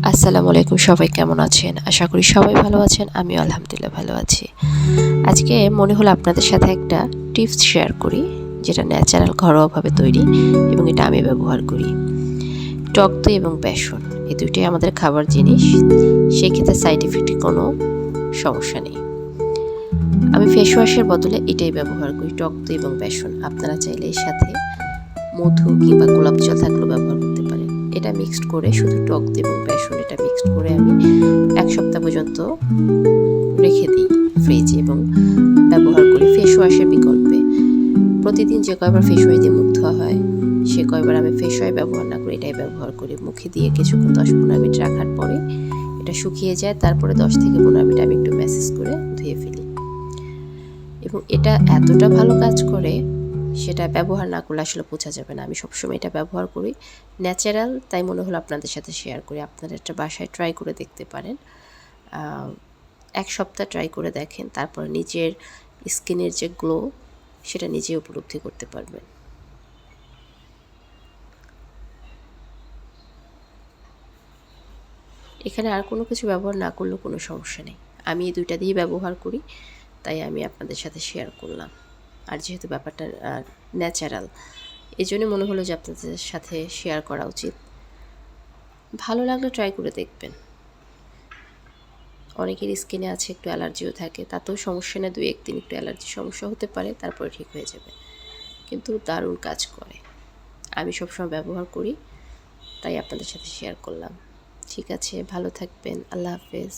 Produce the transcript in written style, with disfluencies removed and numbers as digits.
আসসালামু আলাইকুম, সবাই কেমন আছেন? আশা করি সবাই ভালো আছেন। আমিও আলহামদুলিল্লাহ ভালো আছি। আজকে মনে হলো আপনাদের সাথে একটা টিপস শেয়ার করি, যেটা ন্যাচারাল ঘরোয়াভাবে তৈরি এবং এটা আমি ব্যবহার করি। টক দই এবং বেসন এই দুইটাই আমাদের খাবার জিনিস। সেক্ষেত্রে সাইড ইফেক্টে কোনো সমস্যা নেই। আমি ফেস ওয়াশের বদলে এটাই ব্যবহার করি, টক দই এবং বেসন। আপনারা চাইলে এর সাথে মধু কিংবা গোলাপ জল থাকলেও ব্যবহার করতে পারেন। এটা মিক্সড করে, শুধু টক দই এবং বেসন এটা মিক্সড করে আমি ১ সপ্তাহ পর্যন্ত রেখে দিই ফ্রিজে এবং ব্যবহার করি ফেস ওয়াশের বিকল্পে। প্রতিদিন যে কয়বার ফেস ওয়াশ দিয়ে মুখ ধোয়া হয়, সে কয়বার আমি ফেস ওয়াশ ব্যবহার না করি, এটাই ব্যবহার করি। মুখে দিয়ে কিছুক্ষণ ১০-১৫ মিনিট রাখার পরে এটা শুকিয়ে যায়। তারপরে ১০ থেকে ১৫ মিনিট আমি একটু ম্যাসেজ করে ধুয়ে ফেলি এবং এটা এতটা ভালো কাজ করে, সেটা ব্যবহার না করলে আসলে বোঝা যাবে না। আমি সবসময় এটা ব্যবহার করি, ন্যাচারাল, তাই মনে হলো আপনাদের সাথে শেয়ার করি। আপনারা এটা বাসায় ট্রাই করে দেখতে পারেন। ১ সপ্তাহ ট্রাই করে দেখেন, তারপর নিজের স্কিনের যে গ্লো সেটা নিজে উপলব্ধি করতে পারবেন। এখানে আর কোনো কিছু ব্যবহার না করলেও কোনো সমস্যা নেই। আমি এই ২টা দিয়েই ব্যবহার করি, তাই আমি আপনাদের সাথে শেয়ার করলাম। আর যেহেতু ব্যাপারটা ন্যাচারাল, এজন্য মনে হলো যে আপনাদের সাথে শেয়ার করা উচিত। ভালো লাগলে ট্রাই করে দেখবেন। অনেকের স্কিনে আছে একটু অ্যালার্জিও থাকে, তাতেও সমস্যা নেই, ২-১ দিন একটু অ্যালার্জির সমস্যা হতে পারে, তারপরে ঠিক হয়ে যাবে। কিন্তু দারুণ কাজ করে। আমি সবসময় ব্যবহার করি, তাই আপনাদের সাথে শেয়ার করলাম। ঠিক আছে, ভালো থাকবেন। আল্লাহ হাফেজ।